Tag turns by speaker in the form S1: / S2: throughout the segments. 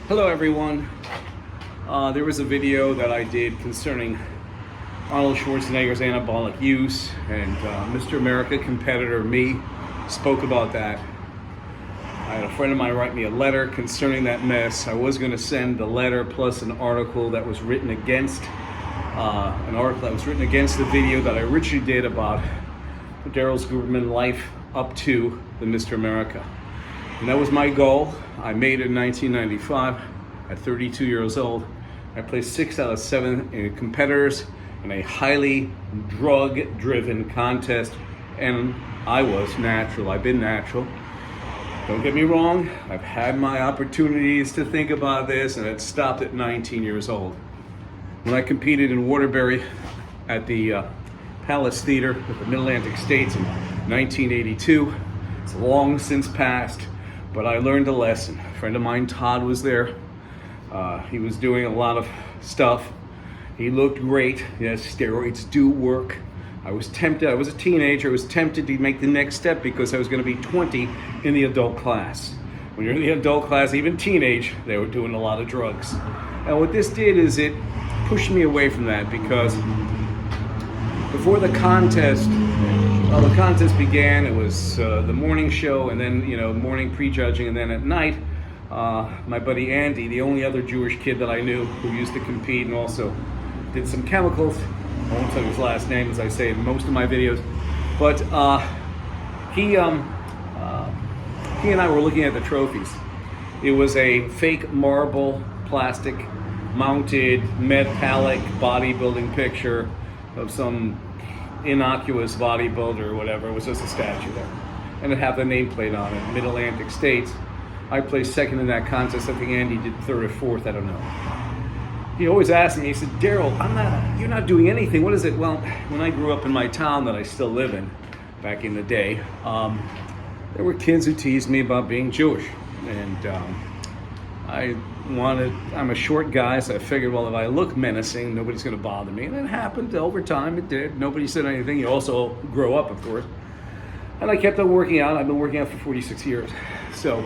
S1: Hello everyone. There was a video that I did concerning Arnold Schwarzenegger's anabolic use, and Mr. America competitor me spoke about that. I had a friend of mine write me a letter concerning that mess. I was going to send the letter plus an article that was written against the video that I originally did about Daryl Guberman life up to the Mr. America. And that was my goal. I made it in 1995 at 32 years old. I placed 6 out of 7 competitors in a highly drug-driven contest, and I was natural. I've been natural. Don't get me wrong, I've had my opportunities to think about this, and it stopped at 19 years old. When I competed in Waterbury at the Palace Theater with the MidAtlantic States in 1982, it's long since passed, but I learned a lesson. A friend of mine, Todd, was there. He was doing a lot of stuff. He looked great. Yes, steroids do work. I was tempted. I was a teenager. I was tempted to make the next step because I was going to be 20 in the adult class. When you're in the adult class, even teenage, they were doing a lot of drugs. And what this did is it pushed me away from that, because before the contest, the contest began, it was the morning show, and then, morning prejudging, and then at night, my buddy Andy, the only other Jewish kid that I knew who used to compete and also did some chemicals. I won't tell you his last name, as I say in most of my videos, but he and I were looking at the trophies. It was a fake marble, plastic mounted metallic bodybuilding picture of some innocuous bodybuilder or whatever. It was just a statue there, and it had the nameplate on it, MidAtlantic States. I placed second in that contest. I think Andy did third or fourth, I don't know. He always asked me, he said, Daryl, you're not doing anything. What is it? Well, when I grew up in my town that I still live in, back in the day, there were kids who teased me about being Jewish. And I'm a short guy, so I figured, well, if I look menacing, nobody's gonna bother me. And it happened over time, it did. Nobody said anything. You also grow up, of course. And I kept on working out. I've been working out for 46 years. So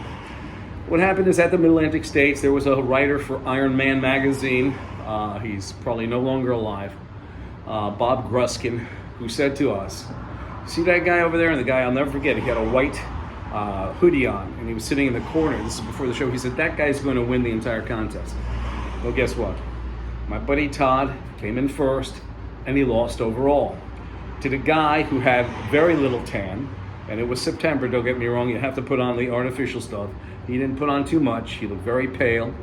S1: what happened is, at the MidAtlantic States, there was a writer for Iron Man magazine. He's probably no longer alive. Bob Gruskin, who said to us, see that guy over there? And the guy, I'll never forget, he had a white hoodie on, and he was sitting in the corner. This is before the show. He said, that guy's going to win the entire contest. Well, guess what? My buddy Todd came in first, and he lost overall to the guy who had very little tan. And it was September, don't get me wrong, you have to put on the artificial stuff. He didn't put on too much. He looked very pale,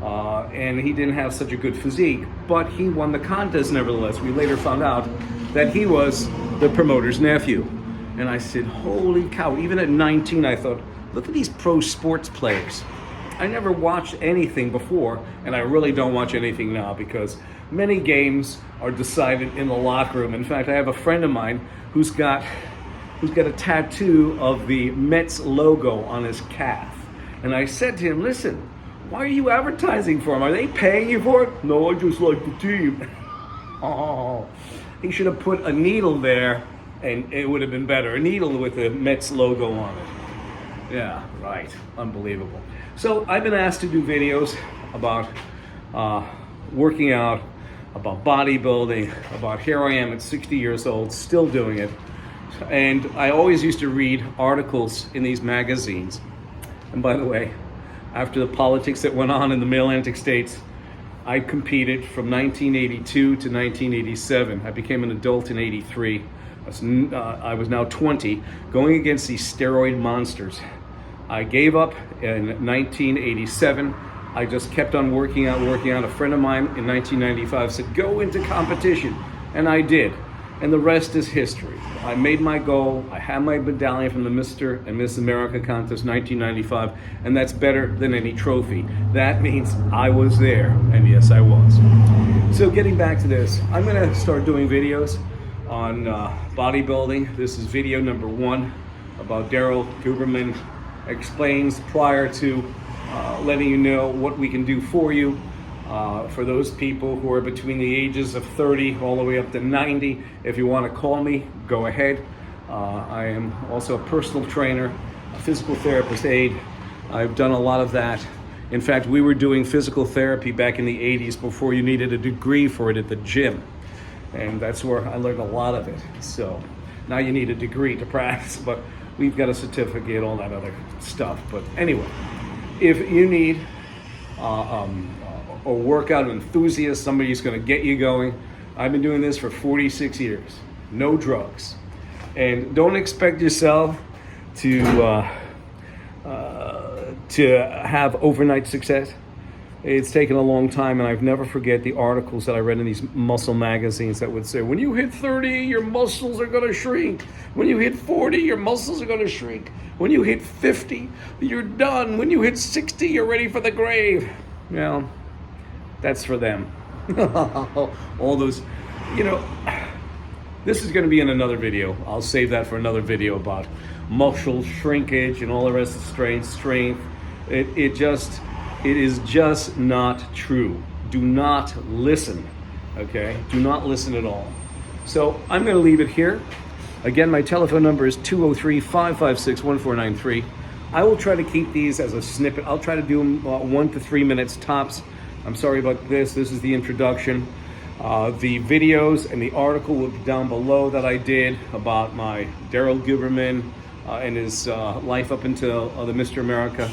S1: and he didn't have such a good physique, but he won the contest nevertheless. We later found out that he was the promoter's nephew. And I said, holy cow, even at 19, I thought, look at these pro sports players. I never watched anything before, and I really don't watch anything now, because many games are decided in the locker room. In fact, I have a friend of mine who's got a tattoo of the Mets logo on his calf. And I said to him, listen, why are you advertising for him? Are they paying you for it? No, I just like the team. Oh, he should have put a needle there, and it would have been better. A needle with the Mets logo on it. Yeah, right. Unbelievable. So I've been asked to do videos about working out, about bodybuilding, about here I am at 60 years old, still doing it. And I always used to read articles in these magazines. And by the way, after the politics that went on in the MidAtlantic States, I competed from 1982 to 1987. I became an adult in 83. I was now 20, going against these steroid monsters. I gave up in 1987. I just kept on working out. A friend of mine in 1995 said, go into competition. And I did. And the rest is history. I made my goal. I had my medallion from the Mr. and Miss America contest 1995, and that's better than any trophy. That means I was there, and yes, I was. So getting back to this, I'm gonna start doing videos on bodybuilding. This is video number 1 about Daryl Guberman explains, prior to letting you know what we can do for you. For those people who are between the ages of 30 all the way up to 90, if you want to call me, go ahead. I am also a personal trainer, a physical therapist aide. I've done a lot of that In fact, we were doing physical therapy back in the 80s before you needed a degree for it at the gym. And that's where I learned a lot of it. So now you need a degree to practice, but we've got a certificate, all that other stuff. But anyway, if you need a workout enthusiast, somebody who's going to get you going, I've been doing this for 46 years. No drugs. And don't expect yourself to have overnight success. It's taken a long time, and I've never forget the articles that I read in these muscle magazines that would say, when you hit 30, your muscles are going to shrink. When you hit 40, your muscles are going to shrink. When you hit 50, you're done. When you hit 60, you're ready for the grave. Well, that's for them. All those, this is going to be in another video. I'll save that for another video about muscle shrinkage and all the rest of strength. It is just not true. Do not listen, okay? Do not listen at all. So I'm going to leave it here. Again, my telephone number is 203-556-1493. I will try to keep these as a snippet. I'll try to do them 1 to 3 minutes tops. I'm sorry about this. This is the introduction. The videos and the article will be down below that I did about my Daryl Guberman and his life up until the Mr. America,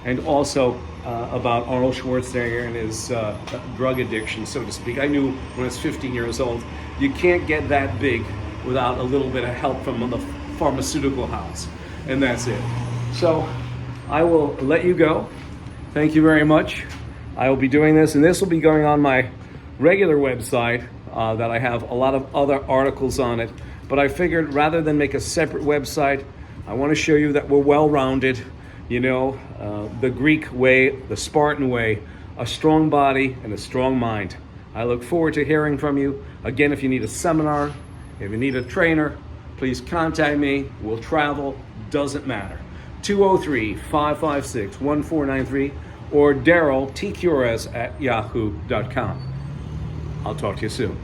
S1: and also about Arnold Schwarzenegger and his drug addiction, so to speak. I knew when I was 15 years old, you can't get that big without a little bit of help from the pharmaceutical house, and that's it. So I will let you go. Thank you very much. I will be doing this, and this will be going on my regular website that I have a lot of other articles on it, but I figured rather than make a separate website, I want to show you that we're well-rounded. The Greek way, the Spartan way, a strong body and a strong mind. I look forward to hearing from you. Again, if you need a seminar, if you need a trainer, please contact me. We'll travel, doesn't matter. 203-556-1493 or Daryl, TQRS @yahoo.com. I'll talk to you soon.